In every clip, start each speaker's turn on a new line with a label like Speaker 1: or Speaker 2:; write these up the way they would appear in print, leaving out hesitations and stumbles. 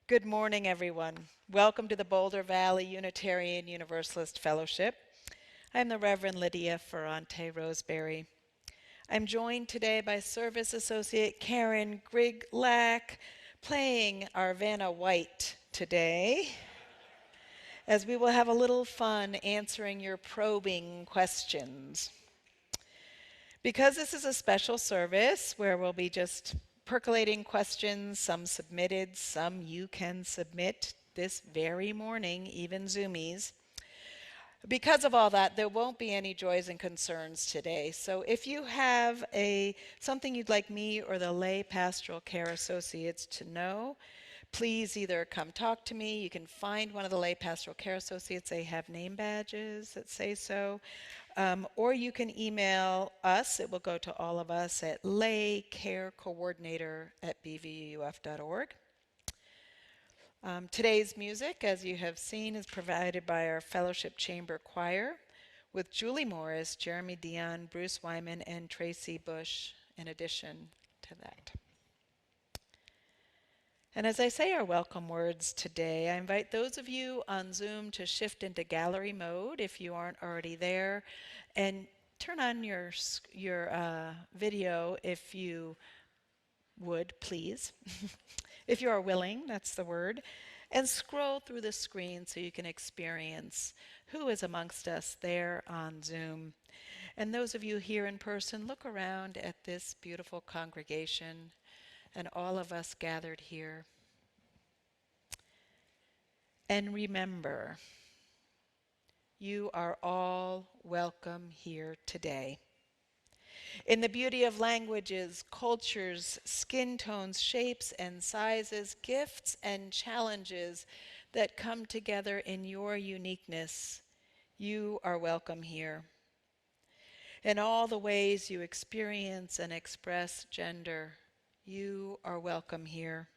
Speaker 1: Good morning, everyone. Welcome to the Boulder Valley Unitarian Universalist Fellowship. I'm the Reverend Lydia Ferrante Roseberry. I'm joined today by Service Associate Karen Griglack, playing our Vanna White today, as we will have a little fun answering your probing questions. Because this is a special service where we'll be just percolating questions, some submitted, some you can submit this very morning, even Zoomies. Because of all that, there won't be any joys and concerns today. So if you have something you'd like me or the lay pastoral care associates to know, please either come talk to me. You can find one of the lay pastoral care associates. They have name badges that say so. Or you can email us. It will go to all of us at laycarecoordinator@bvuuf.org. Today's music, as you have seen, is provided by our Fellowship Chamber Choir with Julie Morris, Jeremy Dion, Bruce Wyman, and Tracy Bush in addition to that. And as I say our welcome words today, I invite those of you on Zoom to shift into gallery mode if you aren't already there, and turn on your video if you would, please. If you are willing, that's the word. And scroll through the screen so you can experience who is amongst us there on Zoom. And those of you here in person, look around at this beautiful congregation and all of us gathered here. And remember, you are all welcome here today. In the beauty of languages, cultures, skin tones, shapes and sizes, gifts and challenges that come together in your uniqueness, you are welcome here. In all the ways you experience and express gender, you are welcome here.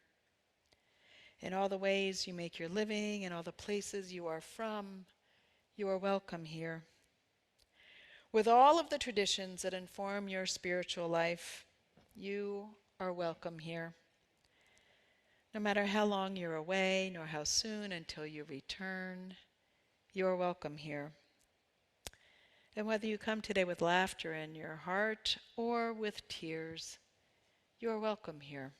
Speaker 1: In all the ways you make your living, in all the places you are from, you are welcome here. With all of the traditions that inform your spiritual life, you are welcome here. No matter how long you're away, nor how soon until you return, you are welcome here. And whether you come today with laughter in your heart or with tears, you are welcome here.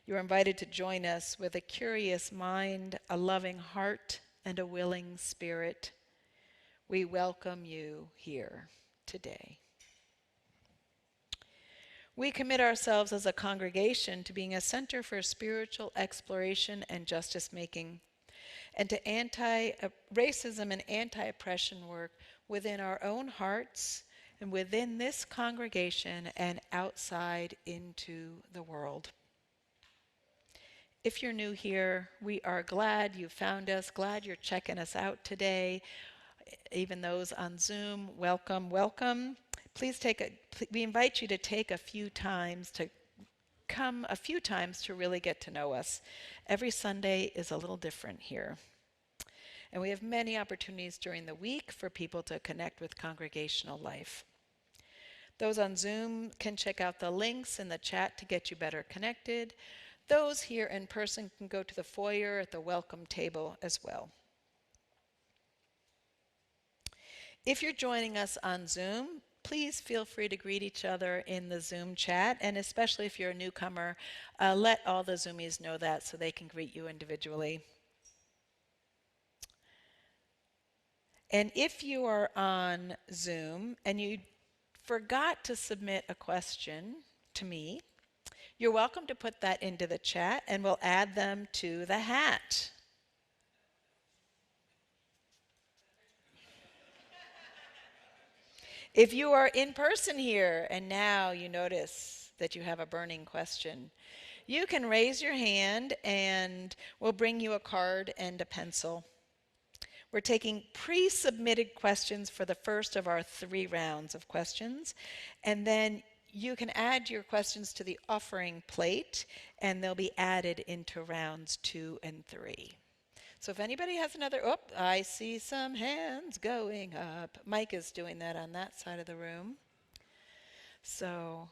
Speaker 1: You are invited to join us with a curious mind, a loving heart, and a willing spirit. We welcome you here today. We commit ourselves as a congregation to being a center for spiritual exploration and justice making, and to anti-racism and anti-oppression work within our own hearts and within this congregation and outside into the world. If you're new here, we are glad you found us, glad you're checking us out today. Even those on Zoom, welcome, welcome. We invite you to take a few times to come a few times to really get to know us. Every Sunday is a little different here. And we have many opportunities during the week for people to connect with congregational life. Those on Zoom can check out the links in the chat to get you better connected. Those here in person can go to the foyer at the welcome table as well. If you're joining us on Zoom, please feel free to greet each other in the Zoom chat, and especially if you're a newcomer, let all the Zoomies know that so they can greet you individually. And if you are on Zoom and you forgot to submit a question to me, you're welcome to put that into the chat and we'll add them to the hat. If you are in person here and now you notice that you have a burning question, you can raise your hand and we'll bring you a card and a pencil. We're taking pre-submitted questions for the first of our 3 rounds of questions, and then you can add your questions to the offering plate and they'll be added into rounds 2 and 3. So if anybody has another, I see some hands going up. Mike is doing that on that side of the room. So,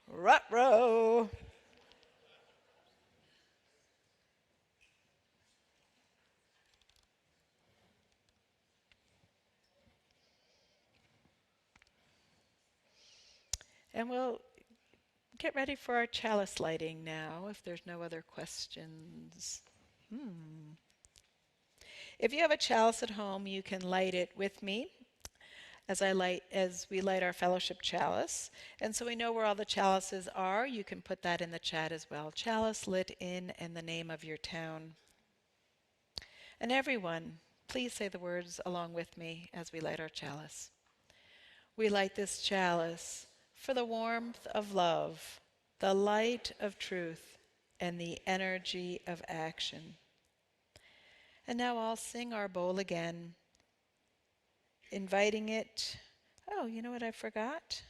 Speaker 1: Ruh-roh. And we'll get ready for our chalice lighting now, if there's no other questions. If you have a chalice at home, you can light it with me as we light our fellowship chalice. And so we know where all the chalices are. You can put that in the chat as well. Chalice lit in and the name of your town. And everyone, please say the words along with me as we light our chalice. We light this chalice for the warmth of love, the light of truth, and the energy of action. And now I'll sing our bowl again, inviting it. Oh, you know what I forgot?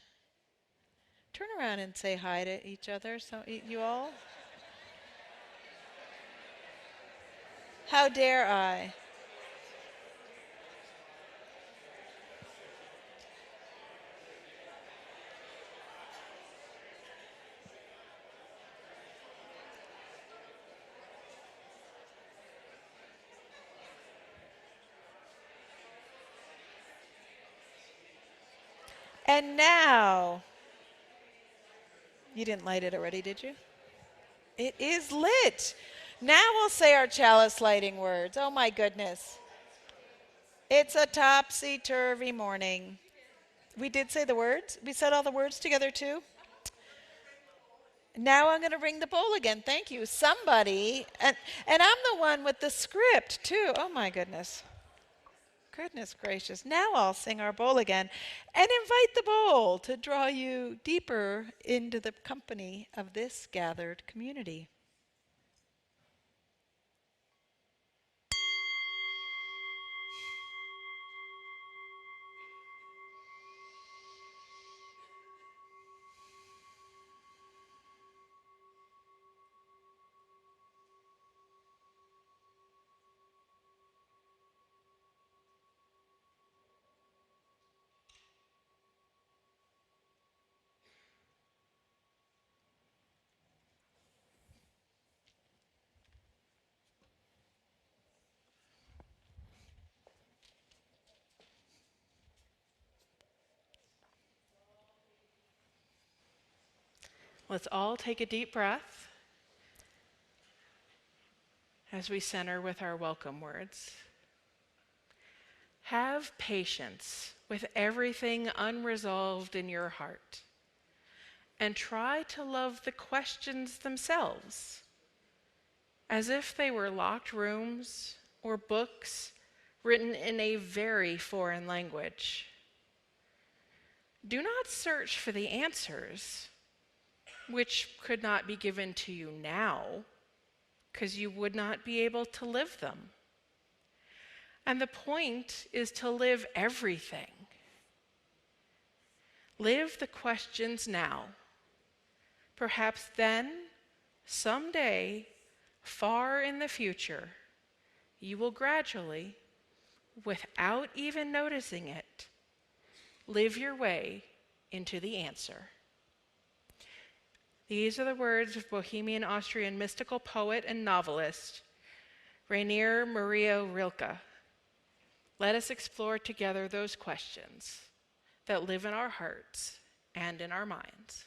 Speaker 1: Turn around and say hi to each other, so you all. How dare I? And now, you didn't light it already, did you? It is lit. Now we'll say our chalice lighting words. Oh my goodness. It's a topsy-turvy morning. We did say the words? We said all the words together too? Now I'm going to ring the bowl again. Thank you. Somebody. And I'm the one with the script too. Oh my goodness. Goodness gracious. Now I'll sing our bowl again and invite the bowl to draw you deeper into the company of this gathered community. Let's all take a deep breath as we center with our welcome words. Have patience with everything unresolved in your heart, and try to love the questions themselves as if they were locked rooms or books written in a very foreign language. Do not search for the answers, which could not be given to you now, because you would not be able to live them. And the point is to live everything. Live the questions now. Perhaps then, someday, far in the future, you will gradually, without even noticing it, live your way into the answer. These are the words of Bohemian Austrian mystical poet and novelist Rainer Maria Rilke. Let us explore together those questions that live in our hearts and in our minds.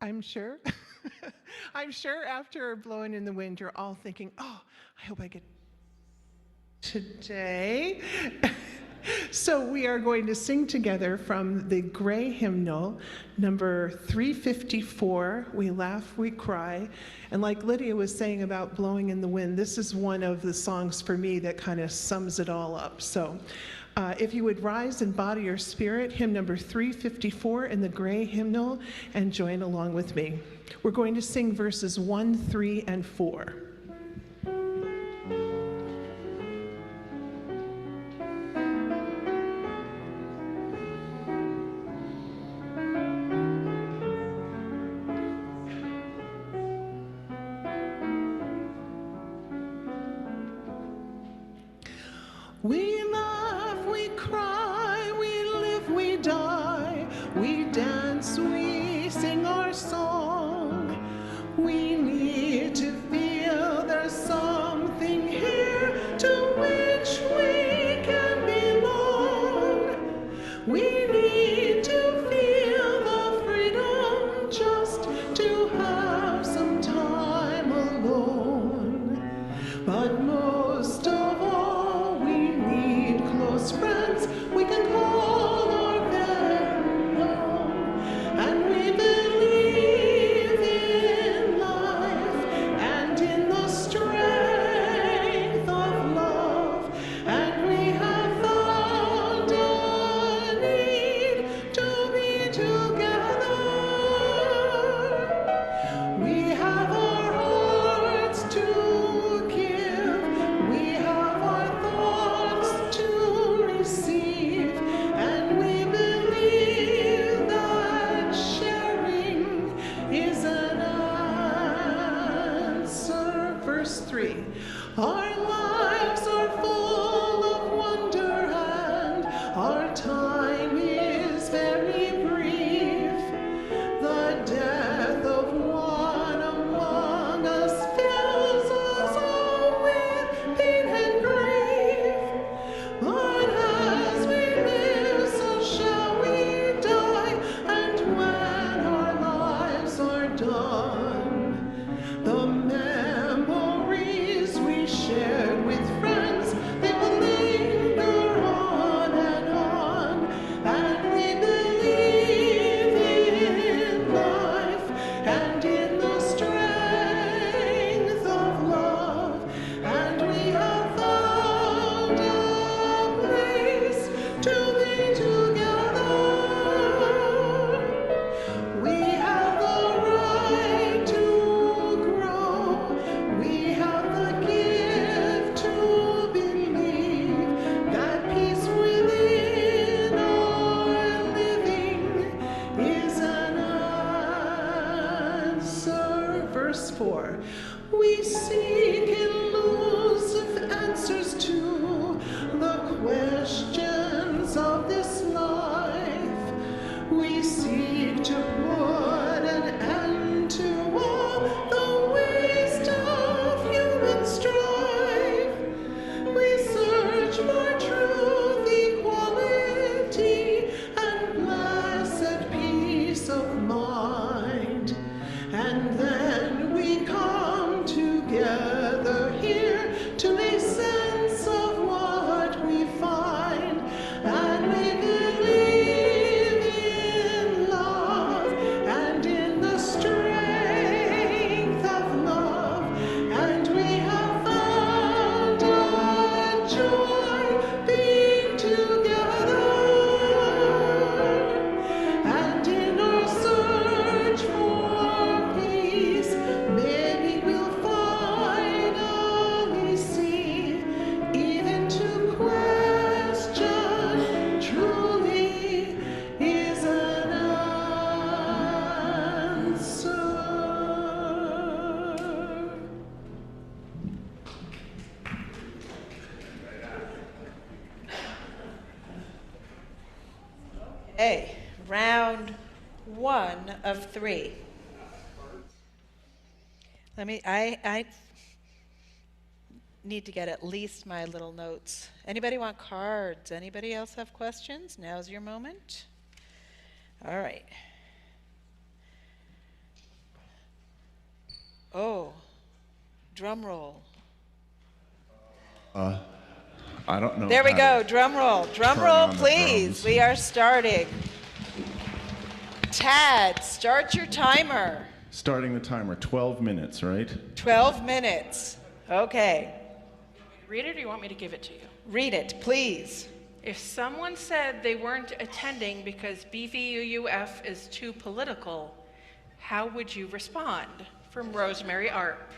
Speaker 2: I'm sure. I'm sure after Blowing in the Wind, you're all thinking, oh, I hope I get today. So we are going to sing together from the Gray Hymnal, number 354, We Laugh, We Cry. And like Lydia was saying about Blowing in the Wind, this is one of the songs for me that kind of sums it all up. So if you would rise in body or spirit, hymn number 354 in the Gray Hymnal, and join along with me. We're going to sing verses 1, 3, and 4. We laugh, we cry, we live, we die. Our lives are full of wonder and our time is very brief. The death of one among us fills us all with pain and grief. But as we live, so shall we die, and when our lives are done, the memories we shared with friends, they will linger on, and we believe in life and in the strength of love, and we have found a place to be together. We have the right to grow. We have the gift to believe that peace within our living is an answer. Verse 4. We seek elusive answers to the questions of this life. We seek to put an end to all the waste of human strife. We search for truth, equality, and blessed peace of mind. And then we come together here to make sense of what we find. And we believe in love and in the strength of love. And we have found our joy being together. And in our search for peace, maybe we'll finally see, even to question truly is an answer.
Speaker 1: Okay, round 1 of 3. I need to get at least my little notes. Anybody want cards? Anybody else have questions? Now's your moment. All right. Oh, drum roll.
Speaker 3: I don't know.
Speaker 1: There we
Speaker 3: how
Speaker 1: go,
Speaker 3: to
Speaker 1: drum roll. Drum
Speaker 3: turn
Speaker 1: roll,
Speaker 3: on the
Speaker 1: please.
Speaker 3: drums.
Speaker 1: We are starting. Tad, start your timer.
Speaker 3: Starting the timer, 12 minutes, right?
Speaker 1: 12 minutes. Okay.
Speaker 4: Read it, or do you want me to give it to you?
Speaker 1: Read it, please.
Speaker 4: If someone said they weren't attending because BVUUF is too political, how would you respond? From Rosemary Arp.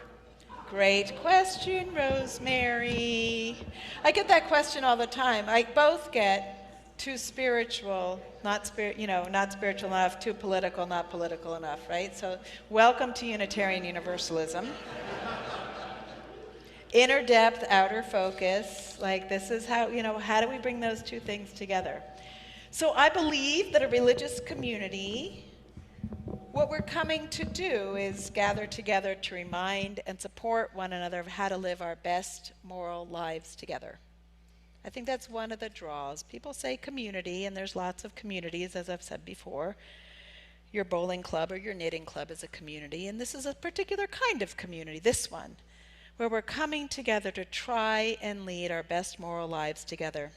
Speaker 1: Great question, Rosemary. I get that question all the time. I both get too spiritual, not spiritual enough, too political, not political enough, right? So welcome to Unitarian Universalism. Inner depth, outer focus, like this is how, how do we bring those two things together? So I believe that a religious community, what we're coming to do is gather together to remind and support one another of how to live our best moral lives together. I think that's one of the draws. People say community, and there's lots of communities, as I've said before. Your bowling club or your knitting club is a community, and this is a particular kind of community, this one, where we're coming together to try and lead our best moral lives together.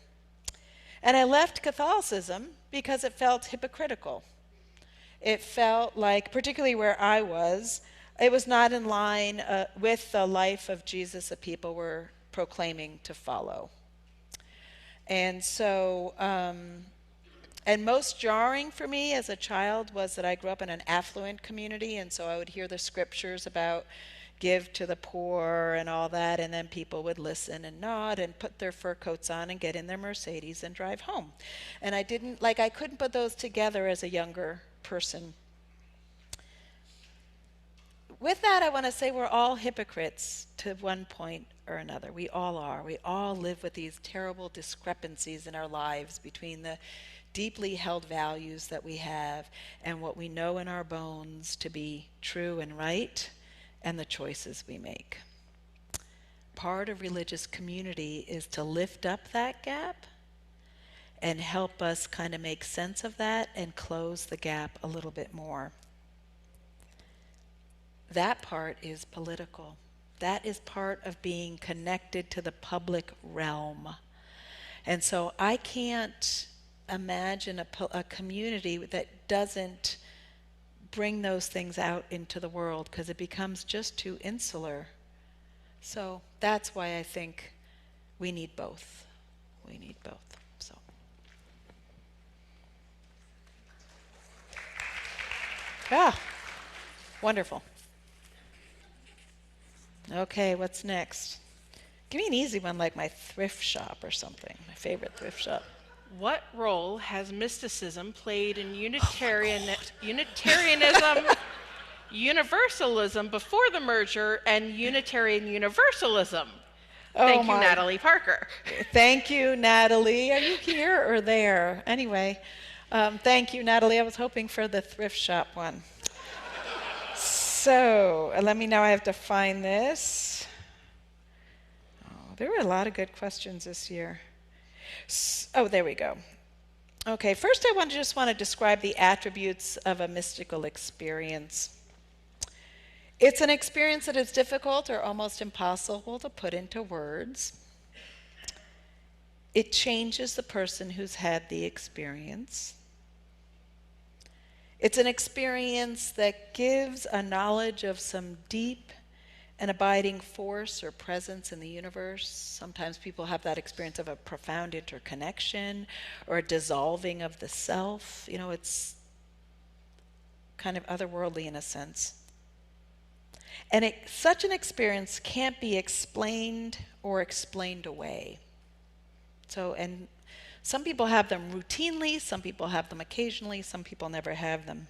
Speaker 1: And I left Catholicism because it felt hypocritical. It felt like, particularly where I was, it was not in line with the life of Jesus that people were proclaiming to follow. And so, and most jarring for me as a child was that I grew up in an affluent community, and so I would hear the scriptures about give to the poor and all that, and then people would listen and nod and put their fur coats on and get in their Mercedes and drive home. And I couldn't put those together as a younger person. with that, I want to say we're all hypocrites to one point or another. We all are. We all live with these terrible discrepancies in our lives between the deeply held values that we have and what we know in our bones to be true and right, and the choices we make. Part of religious community is to lift up that gap and help us kind of make sense of that and close the gap a little bit more. That part is political. That is part of being connected to the public realm. And so I can't imagine a community that doesn't bring those things out into the world, because it becomes just too insular. So that's why I think we need both. We need both. So. Yeah, wonderful. Okay, what's next? Give me an easy one like my thrift shop or something, my favorite thrift shop.
Speaker 4: What role has mysticism played in Unitarianism, Universalism before the merger, and Unitarian Universalism? Thank you, Natalie Parker.
Speaker 1: Thank you, Natalie. Are you here or there? Anyway, thank you, Natalie. I was hoping for the thrift shop one. So, let me know. I have to find this. Oh, there were a lot of good questions this year. Oh, there we go. Okay, first I just want to describe the attributes of a mystical experience. It's an experience that is difficult or almost impossible to put into words. It changes the person who's had the experience. It's an experience that gives a knowledge of some deep and abiding force or presence in the universe. Sometimes people have that experience of a profound interconnection or a dissolving of the self. You know, it's kind of otherworldly in a sense. And such an experience can't be explained or explained away. So, and some people have them routinely, some people have them occasionally, some people never have them.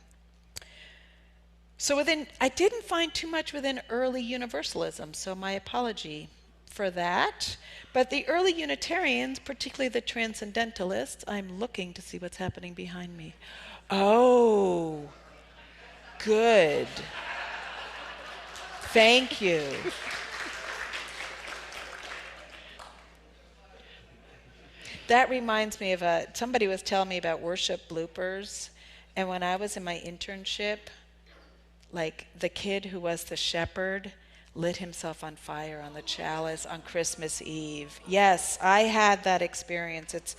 Speaker 1: So I didn't find too much within early Universalism, so my apology for that. But the early Unitarians, particularly the Transcendentalists, I'm looking to see what's happening behind me. Oh, good. Thank you. That reminds me of somebody was telling me about worship bloopers, and when I was in my internship, like the kid who was the shepherd lit himself on fire on the chalice on Christmas Eve. Yes, I had that experience. It's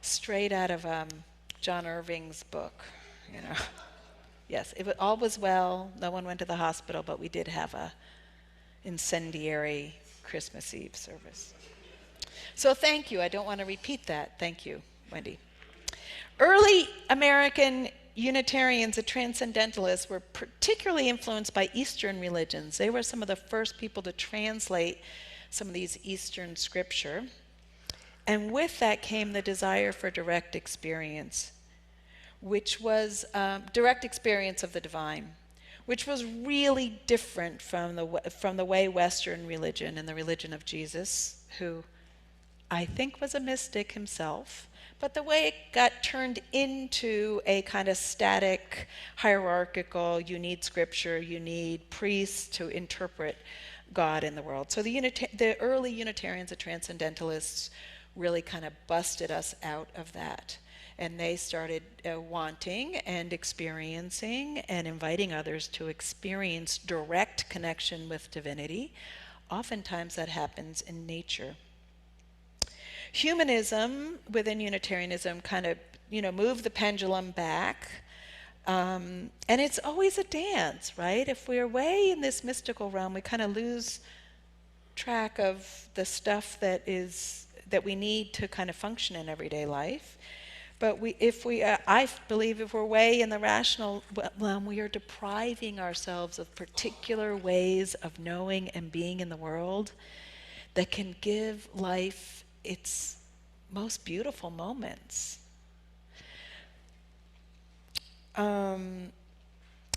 Speaker 1: straight out of John Irving's book, you know. Yes, all was well. No one went to the hospital, but we did have a incendiary Christmas Eve service. So thank you. I don't want to repeat that. Thank you, Wendy. Early American Unitarians, the Transcendentalists, were particularly influenced by Eastern religions. They were some of the first people to translate some of these Eastern scripture. And with that came the desire for direct experience, which was direct experience of the divine, which was really different from the way Western religion and the religion of Jesus, who I think was a mystic himself, but the way it got turned into a kind of static, hierarchical, you need scripture, you need priests to interpret God in the world. So the early Unitarians, the Transcendentalists, really kind of busted us out of that. And they started wanting and experiencing and inviting others to experience direct connection with divinity. Oftentimes that happens in nature. Humanism within Unitarianism kind of, moved the pendulum back. And it's always a dance, right? If we're way in this mystical realm, we kind of lose track of the stuff that we need to kind of function in everyday life. But I believe if we're way in the rational realm, we are depriving ourselves of particular ways of knowing and being in the world that can give life its most beautiful moments.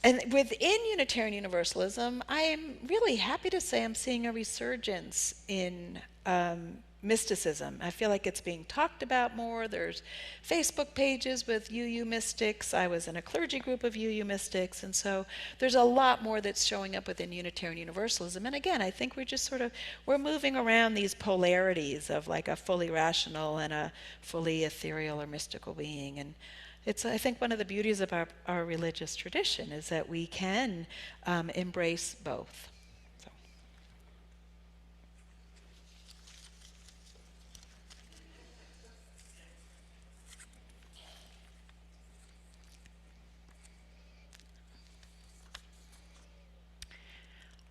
Speaker 1: And within Unitarian Universalism, I am really happy to say I'm seeing a resurgence in mysticism. I feel like it's being talked about more. There's Facebook pages with UU mystics. I was in a clergy group of UU mystics, and so there's a lot more that's showing up within Unitarian Universalism. And again, I think we're just we're moving around these polarities of like a fully rational and a fully ethereal or mystical being. And it's, I think, one of the beauties of our religious tradition is that we can embrace both. So.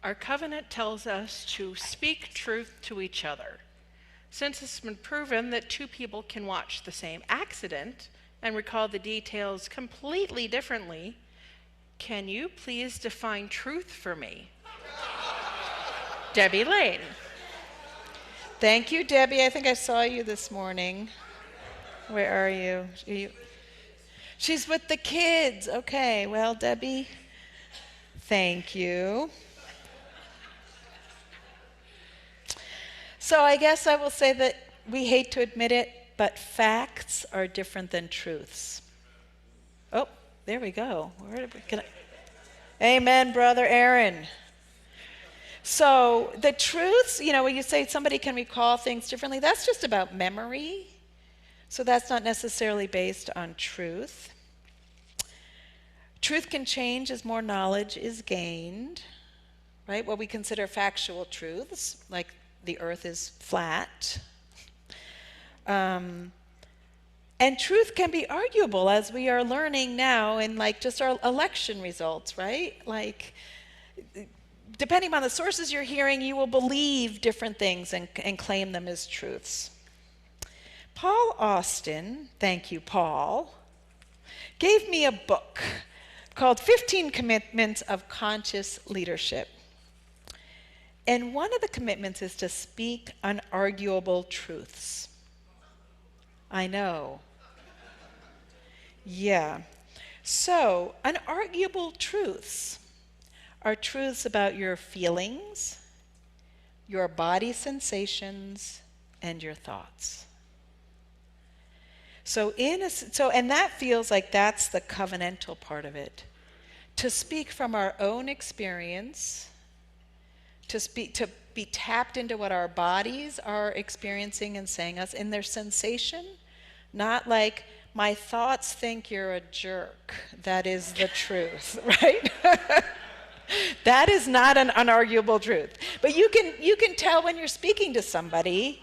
Speaker 4: Our covenant tells us to speak truth to each other. Since it's been proven that two people can watch the same accident and recall the details completely differently, can you please define truth for me? Debbie Lane.
Speaker 1: Thank you, Debbie. I think I saw you this morning. Where are you? She's with the kids. Okay, well, Debbie, thank you. So I guess I will say that we hate to admit it, but facts are different than truths. Oh, there we go. Amen, Brother Aaron. So the truths, when you say somebody can recall things differently, that's just about memory. So that's not necessarily based on truth. Truth can change as more knowledge is gained, right? What we consider factual truths, like the earth is flat. And truth can be arguable, as we are learning now in like just our election results, right? Like, depending on the sources you're hearing, you will believe different things and claim them as truths. Paul Austin, thank you, Paul, gave me a book called 15 Commitments of Conscious Leadership. And one of the commitments is to speak unarguable truths. I know. Yeah. So, unarguable truths are truths about your feelings, your body sensations, and your thoughts. And that feels like that's the covenantal part of it. To speak from our own experience, to be tapped into what our bodies are experiencing and saying us in their sensation, not like my thoughts think you're a jerk. That is the truth, right? That is not an unarguable truth. But you can tell when you're speaking to somebody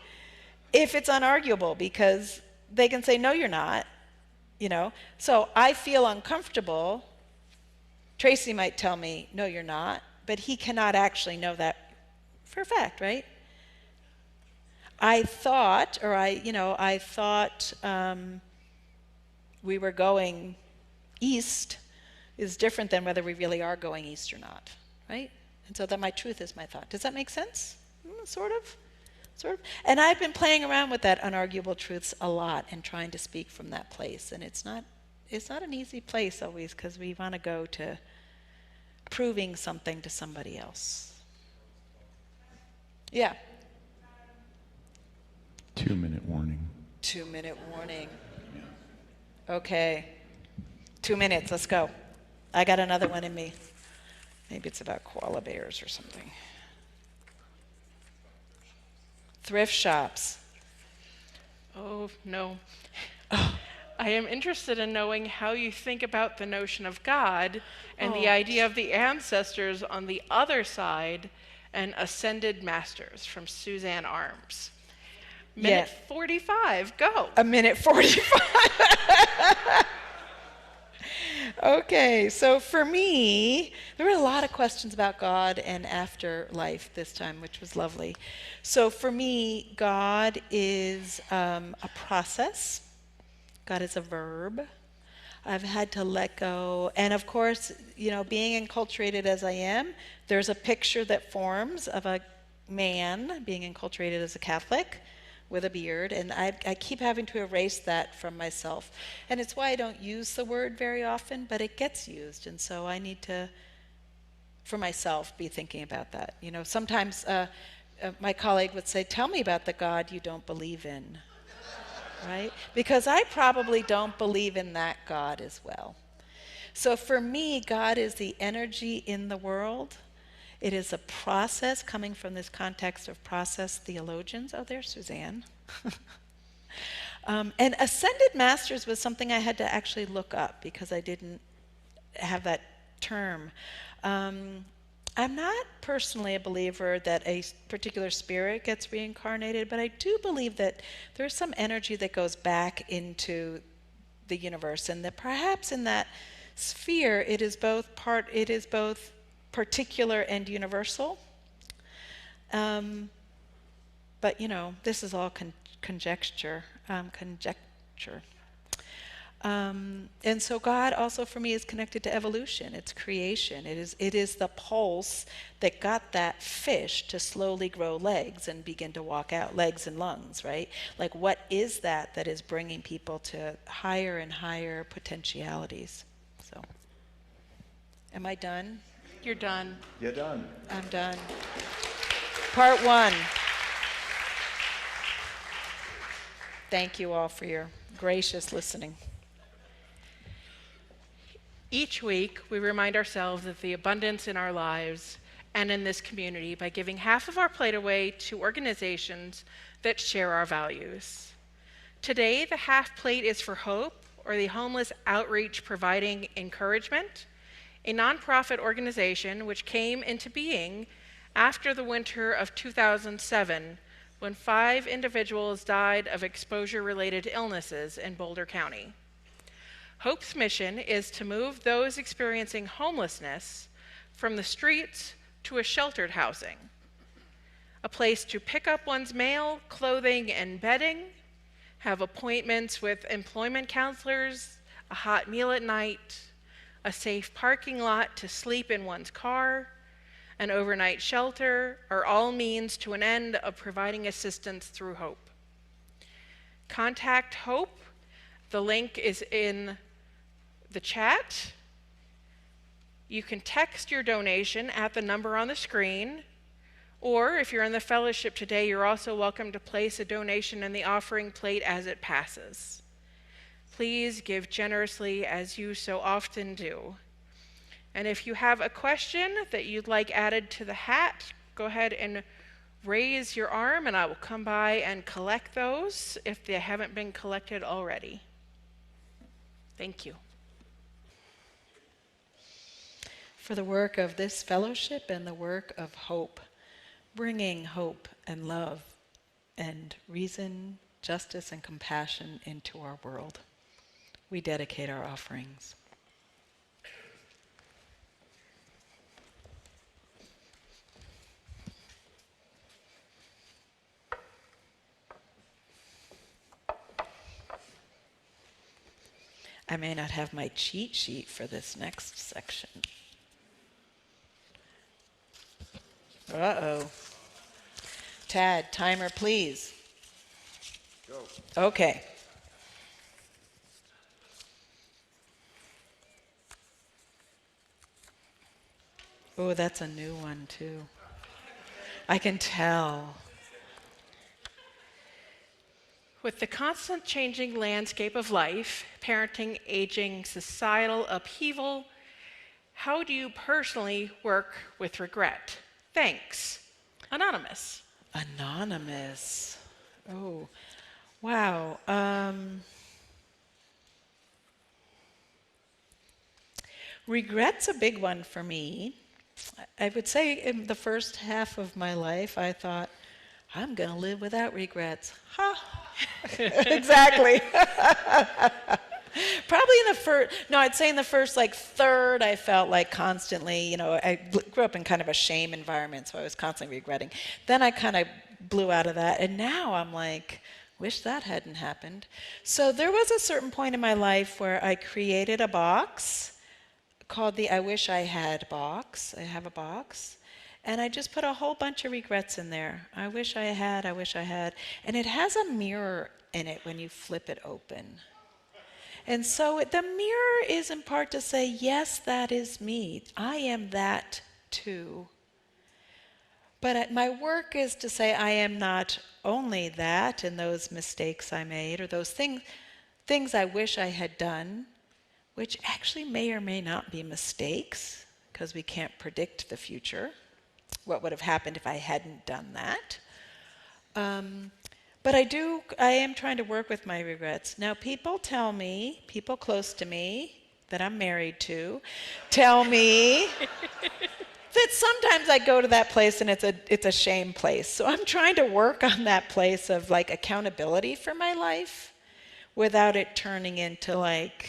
Speaker 1: if it's unarguable, because they can say, no, you're not, So I feel uncomfortable. Tracy might tell me, no, you're not, but he cannot actually know that for a fact, right? I thought we were going east is different than whether we really are going east or not, right? And so that my truth is my thought. Does that make sense? Sort of. And I've been playing around with that unarguable truths a lot and trying to speak from that place. And it's not an easy place always, because we want to go to proving something to somebody else. Yeah.
Speaker 3: 2-minute warning.
Speaker 1: 2-minute warning. Okay. 2 minutes, let's go. I got another one in me. Maybe it's about koala bears or something. Thrift shops.
Speaker 4: Oh, no. I am interested in knowing how you think about the notion of God and the idea of the ancestors on the other side and ascended masters, from Suzanne Arms. Minute 45, go.
Speaker 1: A minute 45. Okay, so for me, there were a lot of questions about God and afterlife this time, which was lovely. So for me, God is a process. God is a verb. I've had to let go. And of course, being enculturated as I am, there's a picture that forms of a man being enculturated as a Catholic with a beard, and I keep having to erase that from myself. And it's why I don't use the word very often, but it gets used, and so I need to, for myself, be thinking about that. You know, sometimes my colleague would say, "Tell me about the God you don't believe in," right? Because I probably don't believe in that God as well. So for me, God is the energy in the world. It is a process coming from this context of process theologians. Oh, there's Suzanne. And ascended masters was something I had to actually look up because I didn't have that term. I'm not personally a believer that a particular spirit gets reincarnated, but I do believe that there's some energy that goes back into the universe, and that perhaps in that sphere it is both particular and universal. But you know, this is all conjecture. And so God also for me is connected to evolution. It's creation. It is the pulse that got that fish to slowly grow legs and begin to walk out, legs and lungs, right? Like what is that is bringing people to higher and higher potentialities? So, am I done?
Speaker 4: You're done.
Speaker 3: You're done.
Speaker 1: I'm done. Part 1. Thank you all for your gracious listening.
Speaker 4: Each week, we remind ourselves of the abundance in our lives and in this community by giving half of our plate away to organizations that share our values. Today, the half plate is for Hope, or the Homeless Outreach Providing Encouragement, a nonprofit organization which came into being after the winter of 2007, when 5 individuals died of exposure-related illnesses in Boulder County. Hope's mission is to move those experiencing homelessness from the streets to a sheltered housing, a place to pick up one's mail, clothing, and bedding, have appointments with employment counselors, a hot meal at night, a safe parking lot to sleep in one's car, an overnight shelter, are all means to an end of providing assistance through Hope. Contact Hope. The link is in the chat. You can text your donation at the number on the screen, or if you're in the fellowship today, you're also welcome to place a donation in the offering plate as it passes. Please give generously as you so often do. And if you have a question that you'd like added to the hat, go ahead and raise your arm and I will come by and collect those if they haven't been collected already. Thank you.
Speaker 1: For the work of this fellowship and the work of Hope, bringing hope and love and reason, justice, and compassion into our world, we dedicate our offerings. I may not have my cheat sheet for this next section. Uh-oh. Tad, timer, please. Go. Okay. Oh, that's a new one, too. I can tell.
Speaker 4: With the constant changing landscape of life, parenting, aging, societal upheaval, how do you personally work with regret? Thanks. Anonymous.
Speaker 1: Anonymous. Oh, wow. Regret's a big one for me. I would say in the first half of my life, I thought, I'm going to live without regrets. Ha! Exactly. Probably in the first, no, I'd say in the first third, I felt like constantly, I grew up in kind of a shame environment, so I was constantly regretting. Then I kind of blew out of that, and now I'm like, wish that hadn't happened. So there was a certain point in my life where I created a box called the I Wish I Had box. I have a box. And I just put a whole bunch of regrets in there. I wish I had, I wish I had. And it has a mirror in it when you flip it open. And so the mirror is in part to say, yes, that is me. I am that too. But my work is to say I am not only that and those mistakes I made or those things I wish I had done, which actually may or may not be mistakes because we can't predict the future, what would have happened if I hadn't done that. But I am trying to work with my regrets. Now people tell me, people close to me that I'm married to, tell me that sometimes I go to that place and it's a shame place. So I'm trying to work on that place of like accountability for my life without it turning into like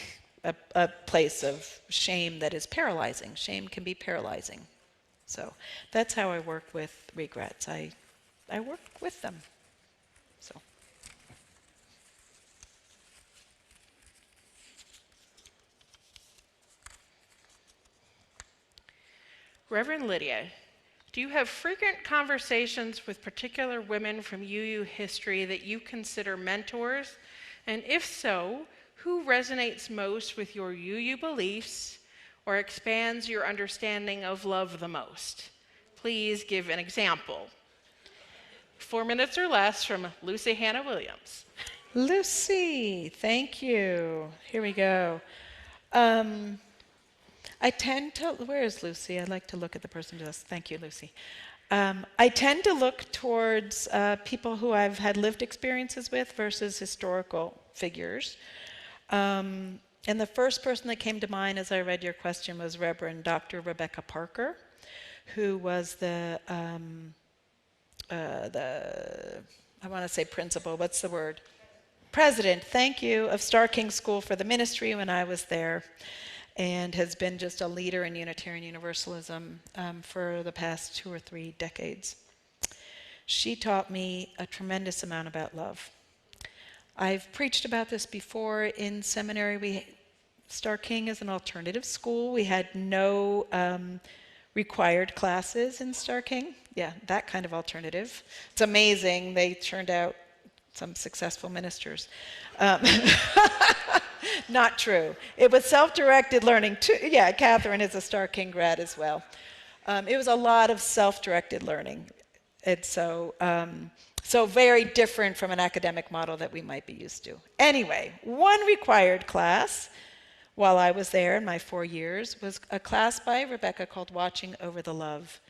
Speaker 1: a place of shame that is paralyzing. Shame can be paralyzing. So that's how I work with regrets. I work with them. So.
Speaker 4: Reverend Lydia, do you have frequent conversations with particular women from UU history that you consider mentors? And if so, who resonates most with your UU beliefs or expands your understanding of love the most? Please give an example. 4 minutes or less from Lucy Hannah Williams.
Speaker 1: Lucy, thank you. Here we go. I tend to, where is Lucy? I'd like to look at the person just, thank you, Lucy. I tend to look towards people who I've had lived experiences with versus historical figures. And the first person that came to mind as I read your question was Reverend Dr. Rebecca Parker, who was the I want to say principal, what's the word? President, thank you, of Star King School for the Ministry when I was there, and has been just a leader in Unitarian Universalism for the past 2 or 3 decades. She taught me a tremendous amount about love. I've preached about this before in seminary. Star King is an alternative school. We had no required classes in Star King. Yeah, that kind of alternative. It's amazing. They turned out some successful ministers. Not true. It was self-directed learning too. Yeah, Catherine is a Star King grad as well. It was a lot of self-directed learning. And so very different from an academic model that we might be used to. Anyway, one required class while I was there in my 4 years was a class by Rebecca called Watching Over the Love.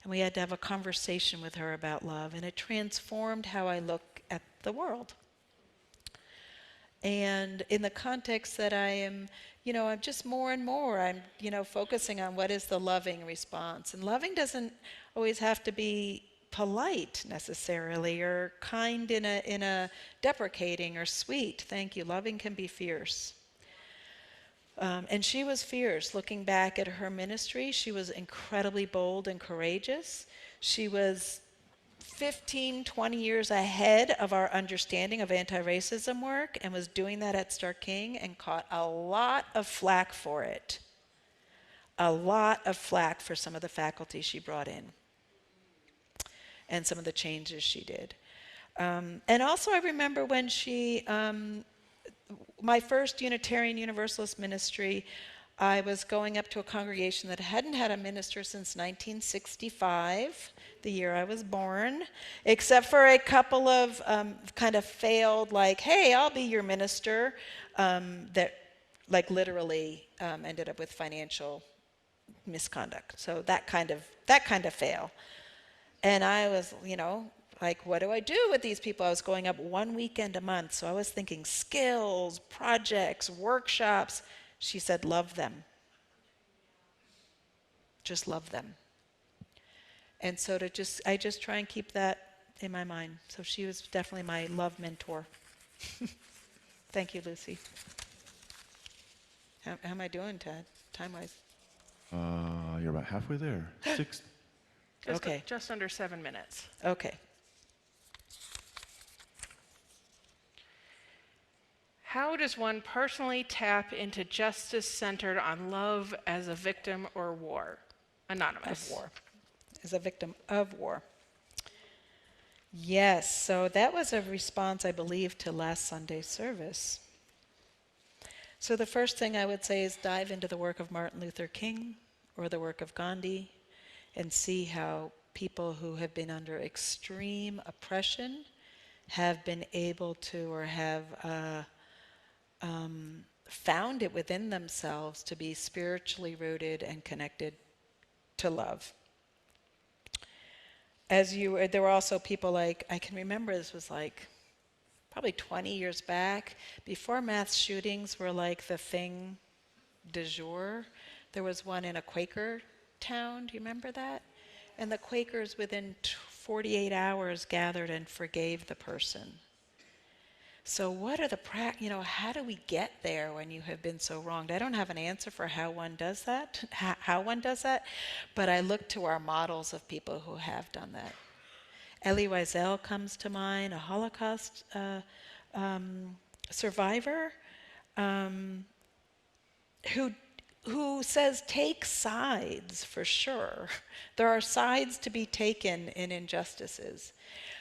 Speaker 1: And we had to have a conversation with her about love, and it transformed how I look at the world. And in the context that I am, I'm just more and more, I'm, focusing on what is the loving response. And loving doesn't always have to be polite necessarily, or kind in a deprecating or sweet. Thank you. Loving can be fierce. And she was fierce. Looking back at her ministry, she was incredibly bold and courageous. She was 15, 20 years ahead of our understanding of anti-racism work, and was doing that at Star King and caught a lot of flack for it. A lot of flack for some of the faculty she brought in and some of the changes she did. And also I remember when she, my first Unitarian Universalist ministry, I was going up to a congregation that hadn't had a minister since 1965, the year I was born, except for a couple of kind of failed, like, hey, I'll be your minister, that like literally ended up with financial misconduct. So that kind of fail. And I was, like, what do I do with these people? I was going up 1 weekend a month, so I was thinking skills, projects, workshops. She said, love them. Just love them. And so I just try and keep that in my mind. So she was definitely my love mentor. Thank you, Lucy. How am I doing, Ted, time-wise?
Speaker 3: You're about halfway there.
Speaker 4: Just under 7 minutes.
Speaker 1: Okay.
Speaker 4: How does one personally tap into justice centered on love as a victim or war? Anonymous.
Speaker 1: Of war. is a victim of war. Yes, so that was a response, I believe, to last Sunday's service. So the first thing I would say is dive into the work of Martin Luther King or the work of Gandhi and see how people who have been under extreme oppression have been able to or have found it within themselves to be spiritually rooted and connected to love. There were also people like, I can remember this was like probably 20 years back, before mass shootings were like the thing du jour. There was one in a Quaker town, do you remember that? And the Quakers within 48 hours gathered and forgave the person. So what are how do we get there when you have been so wronged? I don't have an answer for how one does that, but I look to our models of people who have done that. Elie Wiesel comes to mind, a Holocaust survivor who says take sides for sure. There are sides to be taken in injustices,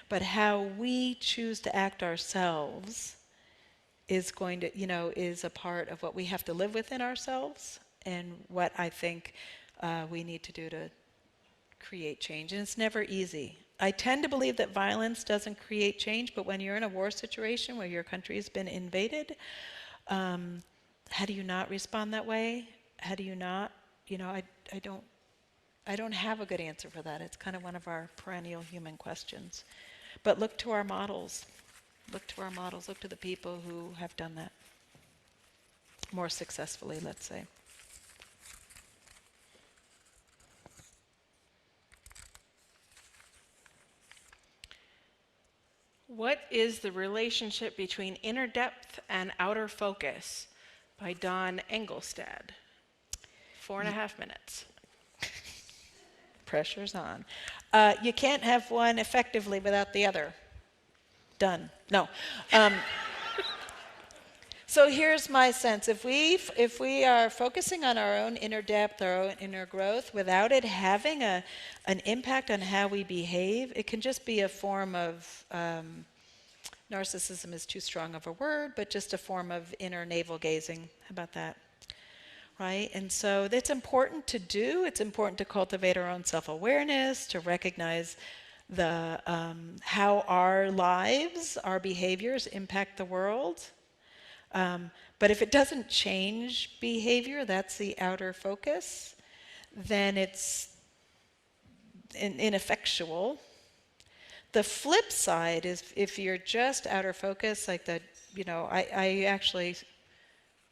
Speaker 1: but how we choose to act ourselves is going to, is a part of what we have to live within ourselves and what I think we need to do to create change. And it's never easy. I tend to believe that violence doesn't create change, but when you're in a war situation where your country has been invaded, how do you not respond that way? How do you not, I don't have a good answer for that. It's kind of one of our perennial human questions. But look to our models. Look to the people who have done that more successfully, let's say.
Speaker 4: What is the relationship between inner depth and outer focus? By Don Engelstad. 4.5 minutes.
Speaker 1: Pressure's on. You can't have one effectively without the other. Done. No. So here's my sense. If we are focusing on our own inner depth, our own inner growth, without it having an impact on how we behave, it can just be a form of, narcissism is too strong of a word, but just a form of inner navel gazing. How about that? Right? And so that's important to do. It's important to cultivate our own self-awareness, to recognize how our lives, our behaviors impact the world. But if it doesn't change behavior, that's the outer focus, then it's ineffectual. The flip side is if you're just outer focus, like I actually,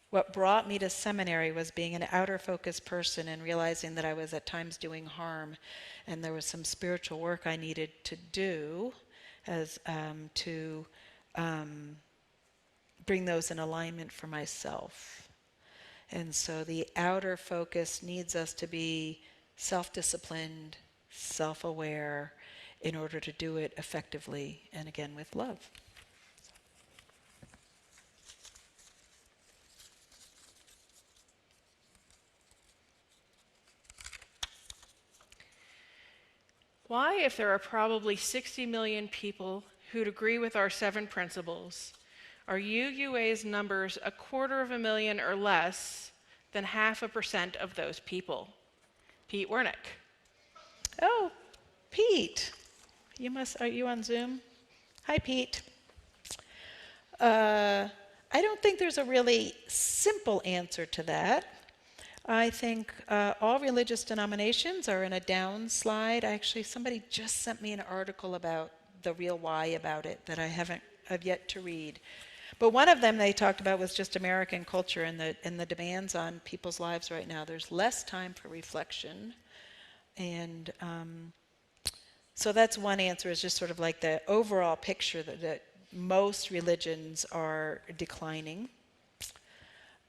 Speaker 1: what brought me to seminary was being an outer focus person and realizing that I was at times doing harm, and there was some spiritual work I needed to do to bring those in alignment for myself. And so the outer focus needs us to be self-disciplined, self-aware, in order to do it effectively, and again with love.
Speaker 4: Why, if there are probably 60 million people who'd agree with our 7 principles, are UUA's numbers 250,000 or less than 0.5% of those people? Pete Wernick.
Speaker 1: Oh, Pete. Are you on Zoom? Hi, Pete. I don't think there's a really simple answer to that. I think all religious denominations are in a downslide. Actually, somebody just sent me an article about the real why about it that I have yet to read. But one of them they talked about was just American culture and the demands on people's lives right now. There's less time for reflection. And so that's one answer, is just sort of like the overall picture that most religions are declining.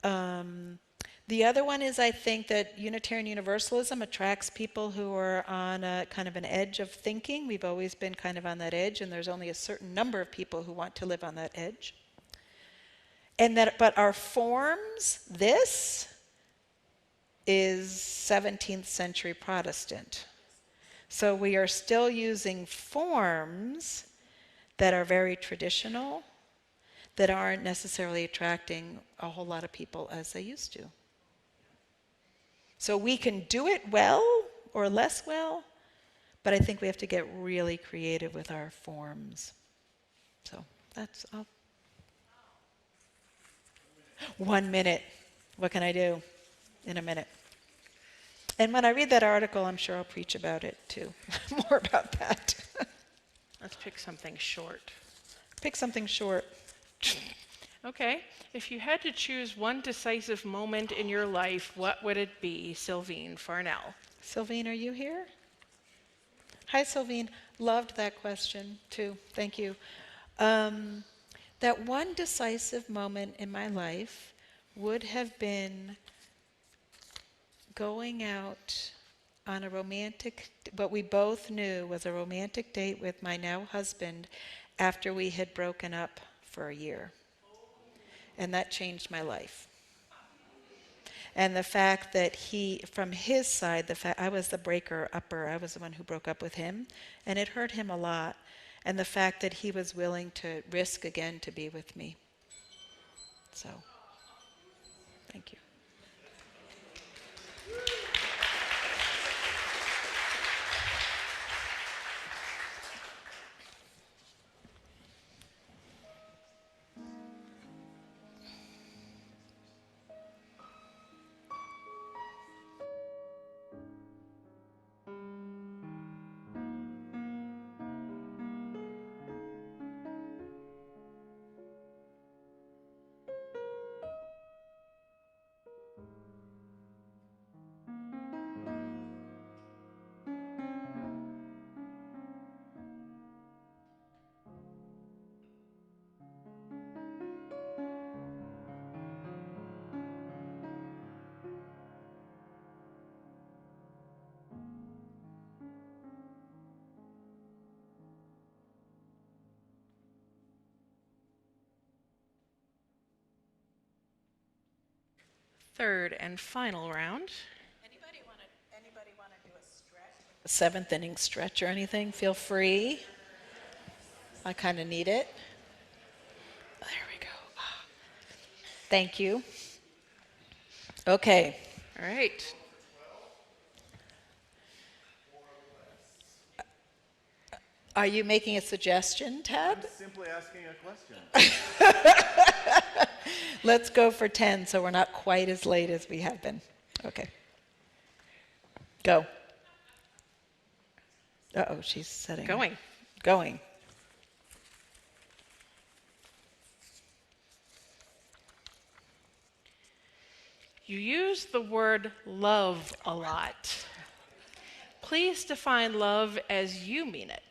Speaker 1: The other one is, I think that Unitarian Universalism attracts people who are on a kind of an edge of thinking. We've always been kind of on that edge, and there's only a certain number of people who want to live on that edge. But our forms, this is 17th century Protestant. So we are still using forms that are very traditional, that aren't necessarily attracting a whole lot of people as they used to. So we can do it well or less well, but I think we have to get really creative with our forms. So that's all. 1 minute. What can I do in a minute? And when I read that article, I'm sure I'll preach about it too. More about that.
Speaker 4: Let's pick something short.
Speaker 1: Pick something short.
Speaker 4: Okay. If you had to choose one decisive moment in your life, what would it be, Sylvine Farnell?
Speaker 1: Sylvine, are you here? Hi, Sylvine. Loved that question too. Thank you. That one decisive moment in my life would have been going out on a romantic, what we both knew was a romantic date with my now husband after we had broken up for a year. And that changed my life. And the fact that he, from his side, the fact I was the breaker upper, I was the one who broke up with him, and it hurt him a lot. And the fact that he was willing to risk again to be with me. So, thank you.
Speaker 4: Third and final round.
Speaker 1: Anybody want to do a stretch? A seventh inning stretch or anything? Feel free. I kind of need it. There we go. Thank you. Okay.
Speaker 4: All right.
Speaker 1: Are you making a suggestion, Ted?
Speaker 3: I'm simply asking a question.
Speaker 1: Let's go for 10 so we're not quite as late as we have been. Okay. Go. Uh-oh, she's setting. Going.
Speaker 4: You use the word love a lot. Please define love as you mean it.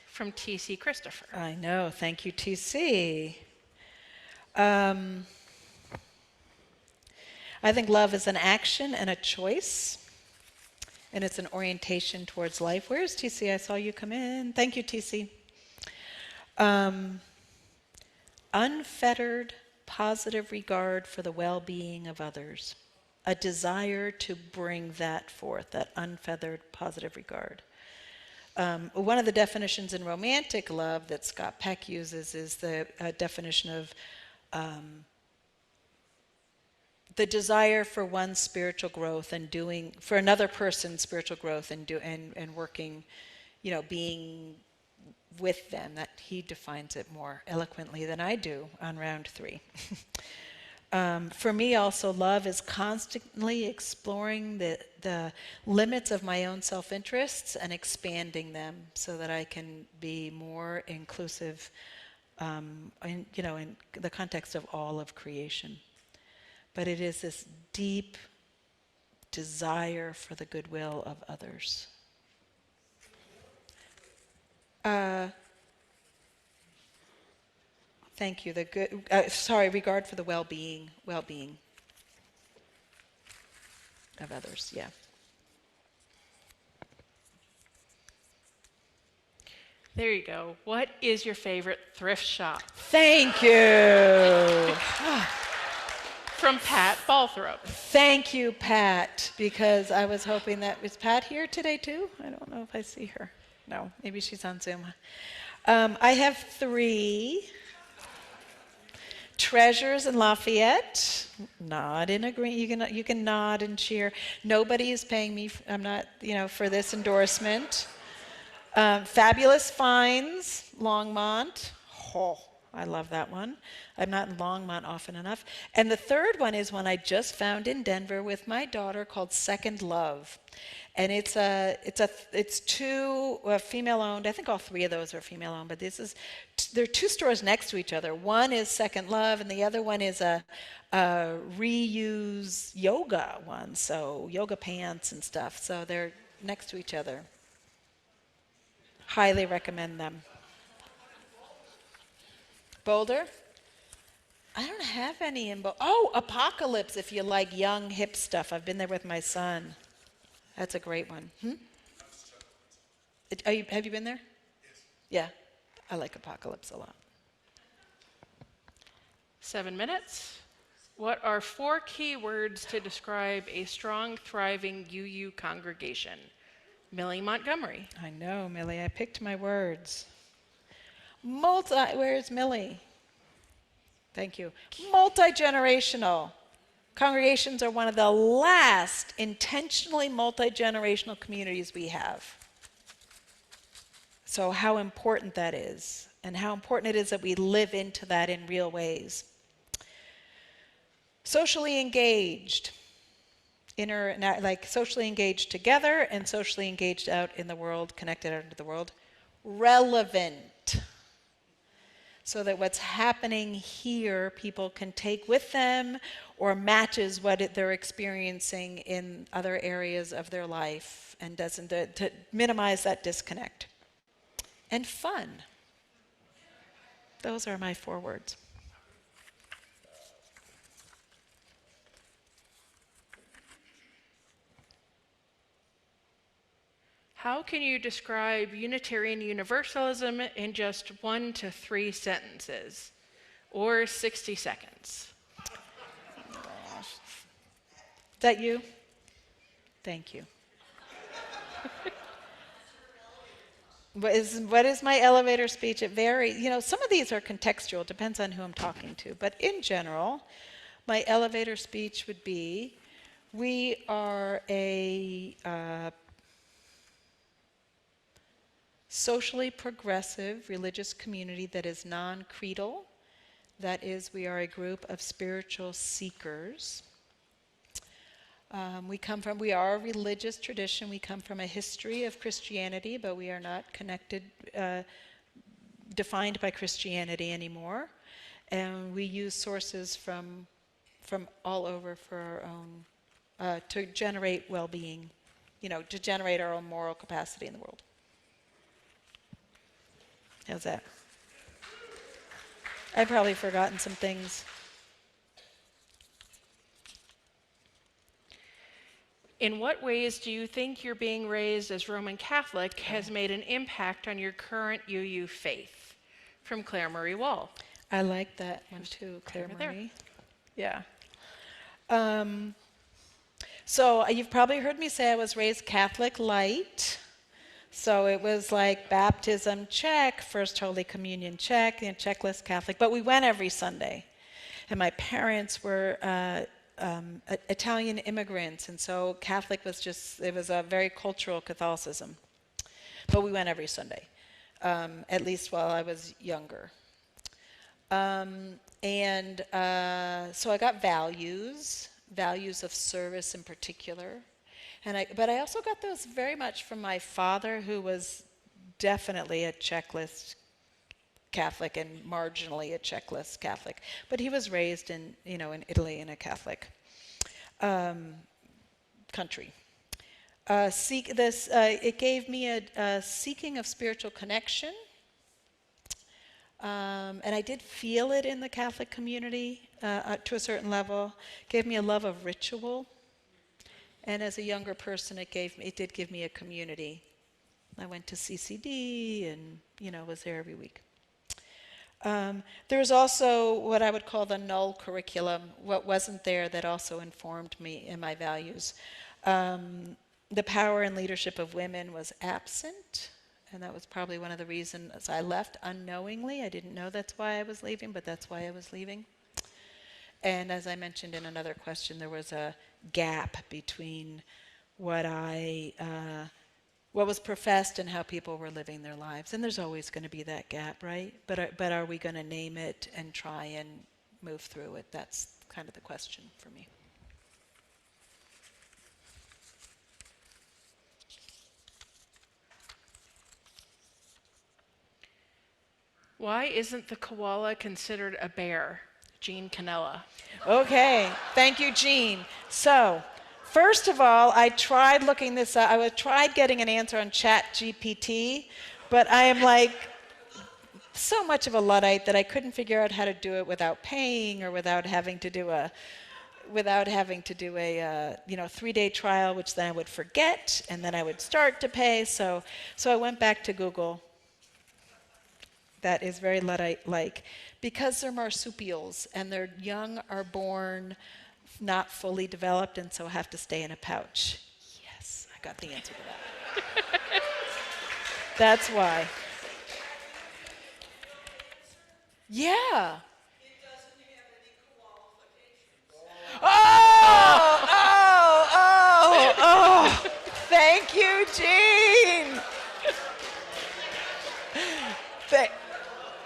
Speaker 4: From T.C. Christopher.
Speaker 1: I know. Thank you, T.C. I think love is an action and a choice, and it's an orientation towards life. Where's T.C.? I saw you come in. Thank you, T.C. Unfettered, positive regard for the well-being of others. A desire to bring that forth, that unfeathered, positive regard. One of the definitions in romantic love that Scott Peck uses is the definition of the desire for one's spiritual growth and doing for another person's spiritual growth and working, being with them. That he defines it more eloquently than I do on round 3. For me also, love is constantly exploring the limits of my own self-interests and expanding them so that I can be more inclusive in the context of all of creation. But it is this deep desire for the goodwill of others. Thank you. Regard for the well-being of others. Yeah.
Speaker 4: There you go. What is your favorite thrift shop?
Speaker 1: Thank you.
Speaker 4: from Pat Balthrop.
Speaker 1: Thank you, Pat, because I was hoping that, is Pat here today too? I don't know if I see her. No, maybe she's on Zoom. I have 3. Treasures in Lafayette. Nod in agreement. You can nod and cheer. Nobody is paying me. I'm not, for this endorsement. Fabulous Finds, Longmont. Oh, I love that one. I'm not in Longmont often enough. And the third one is one I just found in Denver with my daughter called Second Love. And it's 2 female-owned. I think all 3 of those are female-owned, but there are 2 stores next to each other. One is Second Love, and the other one is a reuse yoga one, so yoga pants and stuff. So they're next to each other. Highly recommend them. Boulder? I don't have any in Boulder. Oh, Apocalypse, if you like young, hip stuff. I've been there with my son. That's a great one. Have you been there? Yes. Yeah, I like Apocalypse a lot.
Speaker 4: 7 minutes. What are 4 key words to describe a strong, thriving UU congregation? Millie Montgomery.
Speaker 1: I know, Millie. I picked my words. Where's Millie? Thank you. Multi-generational. Congregations are one of the last intentionally multi-generational communities we have. So how important that is, and how important it is that we live into that in real ways. Socially engaged. Socially engaged together and socially engaged out in the world, connected out into the world. Relevant. So that what's happening here, people can take with them or matches what they're experiencing in other areas of their life, and doesn't to minimize that disconnect. And fun. Those are my 4 words.
Speaker 4: How can you describe Unitarian Universalism in just 1 to 3 sentences or 60 seconds?
Speaker 1: Is that you? Thank you. What is my elevator speech? It varies. Some of these are contextual, depends on who I'm talking to. But in general, my elevator speech would be, we are a socially progressive religious community that is non-creedal. That is, we are a group of spiritual seekers. We are a religious tradition. We come from a history of Christianity, but we are not defined by Christianity anymore. And we use sources from all over for our own, to generate well-being, to generate our own moral capacity in the world. How's that? I've probably forgotten some things.
Speaker 4: In what ways do you think your being raised as Roman Catholic has made an impact on your current UU faith? From Claire Marie Wall.
Speaker 1: I like that one too, Claire Marie. Yeah. So you've probably heard me say I was raised Catholic light. So it was like baptism check, First Holy Communion check, checklist Catholic. But we went every Sunday. And my parents were Italian immigrants, and so Catholic it was a very cultural Catholicism. But we went every Sunday, at least while I was younger. So I got values of service in particular. But I also got those very much from my father, who was definitely a checklist Catholic and marginally a checklist Catholic. But he was raised in Italy in a Catholic country. It gave me a seeking of spiritual connection. And I did feel it in the Catholic community to a certain level. It gave me a love of ritual. And as a younger person, it did give me a community. I went to CCD and, was there every week. There was also what I would call the null curriculum, what wasn't there that also informed me in my values. The power and leadership of women was absent, and that was probably one of the reasons I left unknowingly. I didn't know that's why I was leaving, but that's why I was leaving. And as I mentioned in another question, there was a gap between what what was professed and how people were living their lives. And there's always going to be that gap, right? But are we going to name it and try and move through it? That's kind of the question for me.
Speaker 4: Why isn't the koala considered a bear? Jean Canella.
Speaker 1: Okay, thank you, Jean. So, first of all, I tried looking this up. I tried getting an answer on ChatGPT, but I am like so much of a Luddite that I couldn't figure out how to do it without paying or without having to do a 3-day trial, which then I would forget, and then I would start to pay. So I went back to Google. That is very Luddite-like. Because they're marsupials and their young are born not fully developed and so have to stay in a pouch. Yes, I got the answer to that. That's why. Yeah. It doesn't have any qualifications. Oh! Thank you, Jean.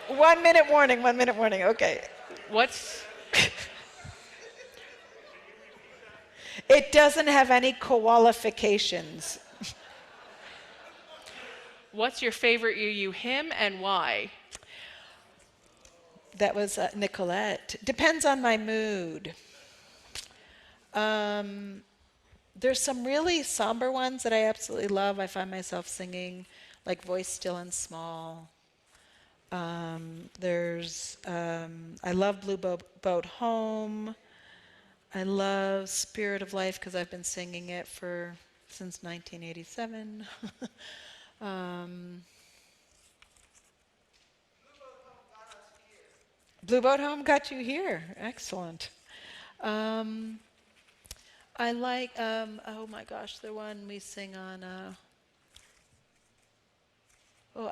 Speaker 1: 1 minute warning, okay. It doesn't have any qualifications.
Speaker 4: What's your favorite UU hymn and why?
Speaker 1: That was Nicolette. Depends on my mood. There's some really somber ones that I absolutely love. I find myself singing, like Voice Still and Small. I love Blue Boat Home. I love Spirit of Life because I've been singing it since 1987. Blue Boat Home got you here. Excellent. I like, oh my gosh, the one we sing on,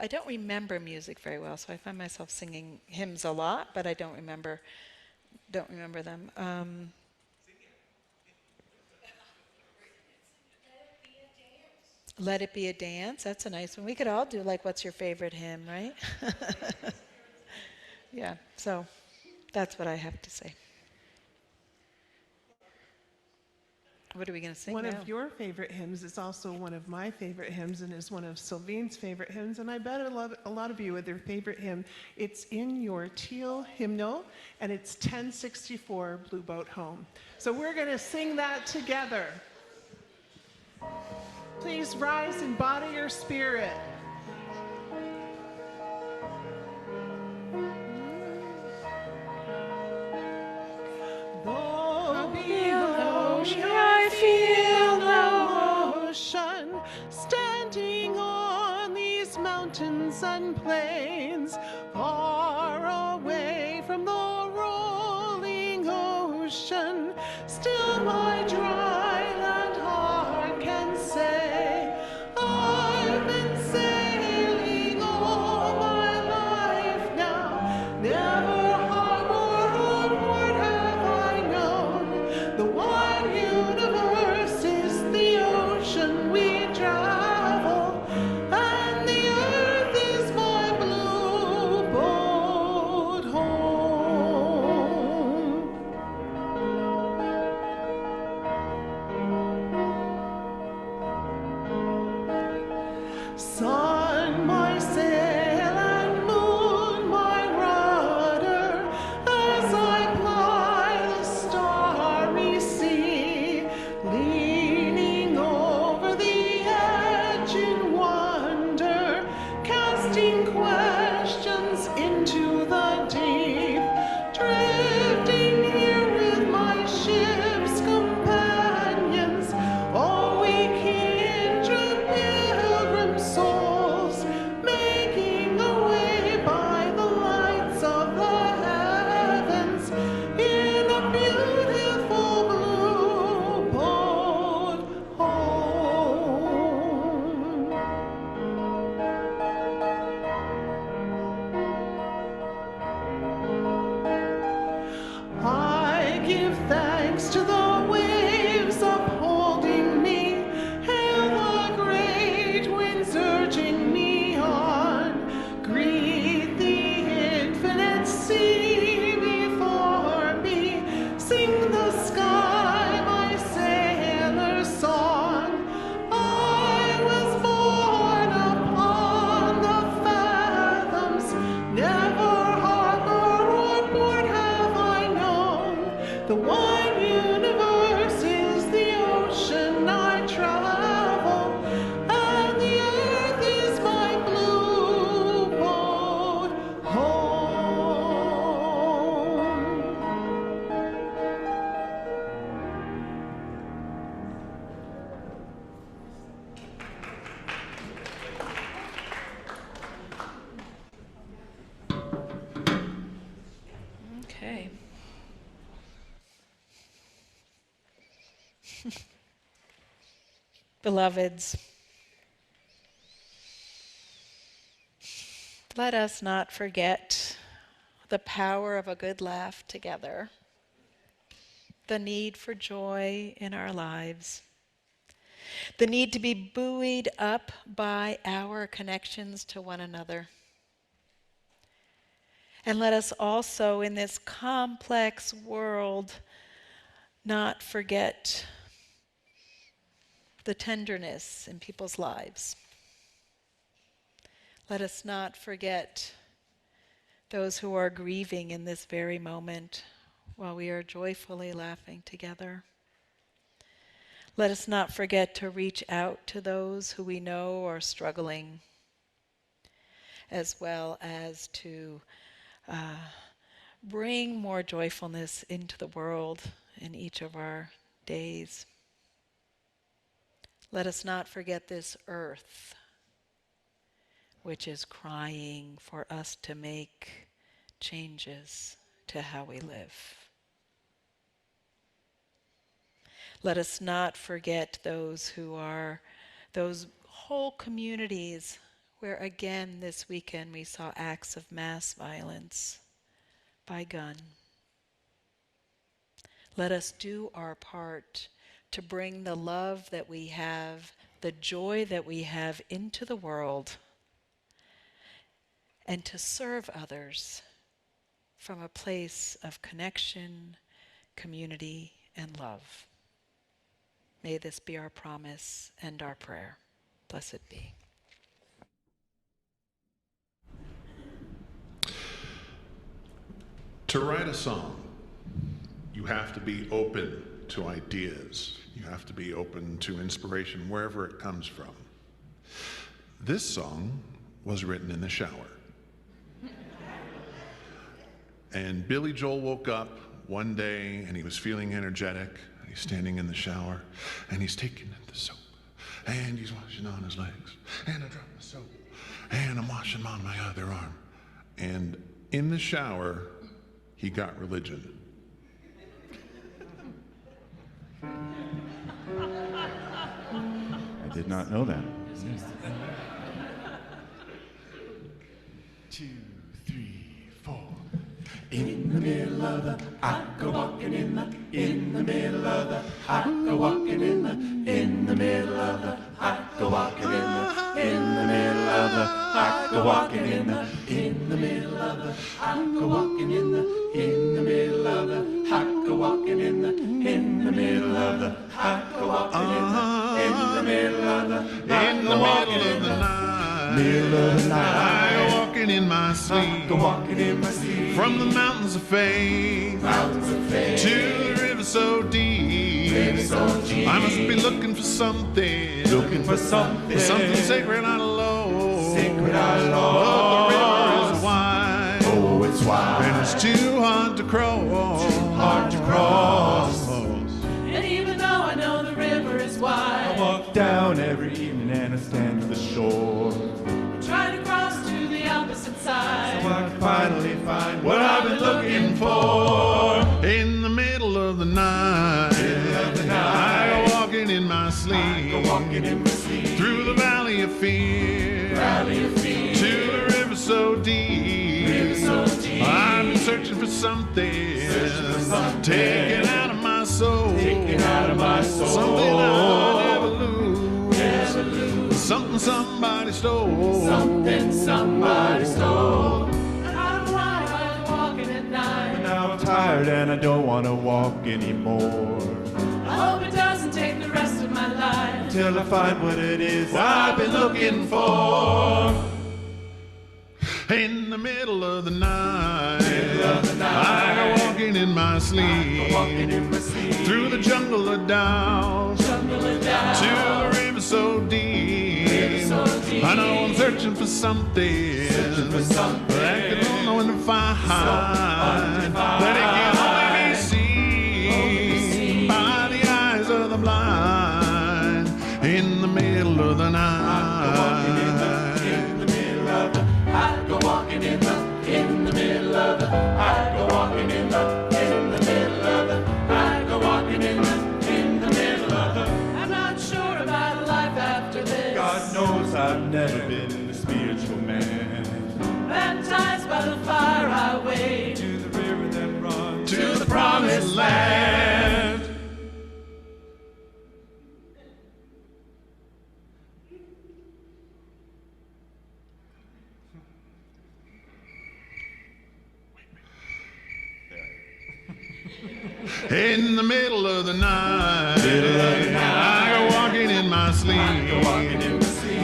Speaker 1: I don't remember music very well, so I find myself singing hymns a lot, but I don't remember them. Let It Be a Dance. That's a nice one. We could all do like, what's your favorite hymn, right? Yeah, so that's what I have to say. What are we going to sing
Speaker 2: One
Speaker 1: now?
Speaker 2: of your favorite hymns is also one of my favorite hymns and is one of Sylvine's favorite hymns, and I bet a lot of you with their favorite hymn. It's in your teal hymnal, and it's 1064, Blue Boat Home. So we're going to sing that together. Please rise in body or spirit. Though below me I feel no ocean, standing on these mountains and plains, far away from the rolling ocean, still my dry land heart can say, I've been sailing all my life now, never harbor or port have I known. The wide universe is the ocean we travel, and the earth is my blue boat home. Sun, my sail, and moon, my rudder, as I ply the starry sea, leaning over the edge in wonder, casting questions into the deep, drifting here with my ship's companions, all we kindred pilgrim souls, making a way by the lights of
Speaker 1: Beloveds, let us not forget the power of a good laugh together, the need for joy in our lives, the need to be buoyed up by our connections to one another. And let us also, in this complex world, not forget the tenderness in people's lives. Let us not forget those who are grieving in this very moment while we are joyfully laughing together. Let us not forget to reach out to those who we know are struggling, as well as to bring more joyfulness into the world in each of our days. Let us not forget this earth, which is crying for us to make changes to how we live. Let us not forget those whole communities where again this weekend we saw acts of mass violence by gun. Let us do our part to bring the love that we have, the joy that we have into the world, and to serve others from a place of connection, community, and love. May this be our promise and our prayer. Blessed be.
Speaker 5: To write a song, you have to be open to ideas. You have to be open to inspiration wherever it comes from. This song was written in the shower. And Billy Joel woke up one day and he was feeling energetic. And he's standing in the shower and he's taking the soap and he's washing on his legs. And I drop the soap and I'm washing on my other arm. And in the shower, he got religion.
Speaker 3: I did not know that. 2, 3, 4. In the middle of the, I go walking in the middle of the, I go walking in the middle of the, I go walking in the middle of the, I go walking in the middle of the, I go walking in the middle of the, I go walking in the middle of the, I go walking in the middle of the,
Speaker 5: In the middle of the night, I go walking in my sleep, from the mountains of faith, to the river so deep. I must be looking for something, something sacred I lost. But the river is wide,
Speaker 3: it's wide,
Speaker 5: and it's too hard to cross.
Speaker 6: And even though I know the river is wide,
Speaker 3: I walk down every evening and I stand at the shore,
Speaker 6: try to cross to the opposite side,
Speaker 3: so I can finally find what I've been looking for.
Speaker 5: In the middle of the night, I go walking in my sleep, through the valley of fear, to the river so deep. I've been searching for something, taken out of my soul, something I'll never lose, something somebody stole.
Speaker 6: and I don't like walking at night.
Speaker 3: Now I'm tired and I don't want to walk anymore,
Speaker 6: I hope it doesn't take the rest of my life
Speaker 3: till I find what it is I've been looking for.
Speaker 5: In the middle of the night, I go walking in my sleep, through the jungle of doubt, to the river so deep. I know I'm searching for something that I don't know when to find, that it can only be seen by the eyes of the blind. In the middle of the night,
Speaker 6: I go walking in the middle of the, I go walking in the middle of the, I go walking in the middle of
Speaker 5: In the middle of the night, I go walking in my sleep,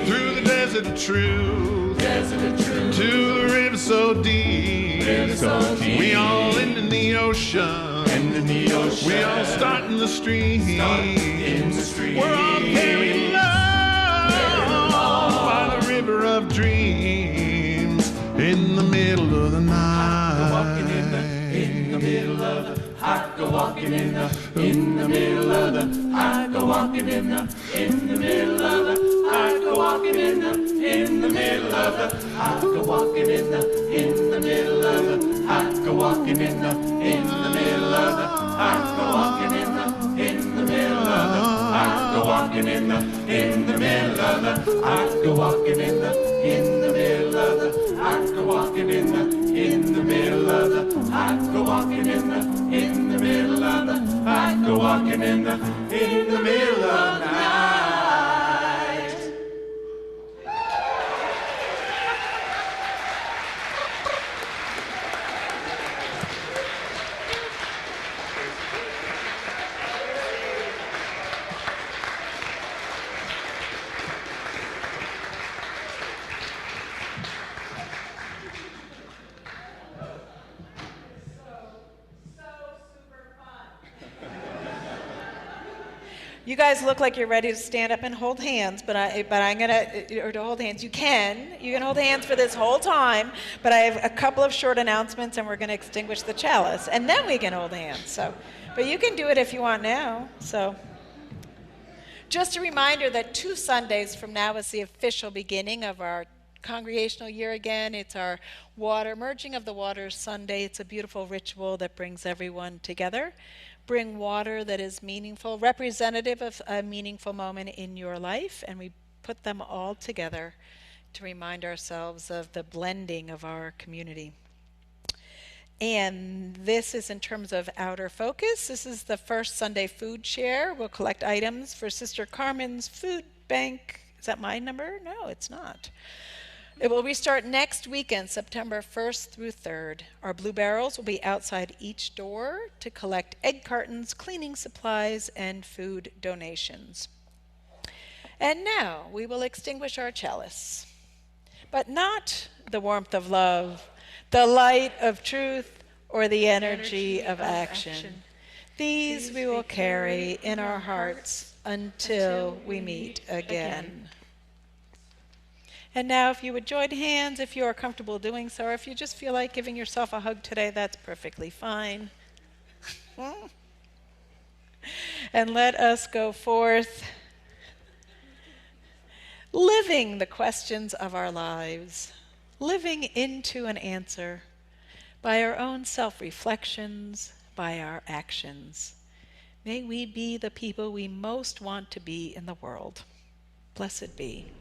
Speaker 5: through the desert of truth, to the river so deep. We all in the ocean, we all start in the stream. We're all carried along by the river of dreams. In the middle of the night,
Speaker 6: In the middle of the, I go walking in the middle of the, I go walking in the middle of the, I go walking in the middle of the, I go walking in the middle of the, I go walking in the middle of the, I go walking in the middle of the, I go walking in the middle of the, I go walking in the middle of the, I go walking in the middle of the, I go walking in the middle of the, I go walking in the middle of the night.
Speaker 1: You guys look like you're ready to stand up and hold hands, but I'm gonna, or to hold hands. You can hold hands for this whole time, but I have a couple of short announcements, and we're gonna extinguish the chalice, and then we can hold hands. So, but you can do it if you want now. So, just a reminder that 2 Sundays from now is the official beginning of our congregational year again. It's our merging of the waters Sunday. It's a beautiful ritual that brings everyone together. Bring water that is meaningful, representative of a meaningful moment in your life, and we put them all together to remind ourselves of the blending of our community. And this is in terms of outer focus. This is the first Sunday food share. We'll collect items for Sister Carmen's food bank. Is that my number? No, it's not. It will restart next weekend, September 1st through 3rd. Our blue barrels will be outside each door to collect egg cartons, cleaning supplies, and food donations. And now we will extinguish our chalice, but not the warmth of love, the light of truth, or the energy of action. These we will carry in our hearts until we meet again. And now if you would join hands, if you are comfortable doing so, or if you just feel like giving yourself a hug today, that's perfectly fine. And let us go forth, living the questions of our lives, living into an answer by our own self-reflections, by our actions. May we be the people we most want to be in the world. Blessed be.